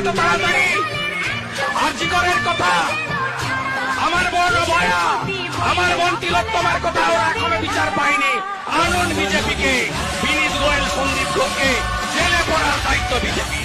এত তাড়াতাড়ি? আরজিকরের কথা, আমার বোন অভয়া, আমার বোন তিলোত্তমার কথা ওরা এখনো বিচার পায়নি। আনুন বিজেপিকে, বিনীত গোয়েল, সন্দীপ ঘোষকে জেলে পড়ার দায়িত্ব বিজেপি।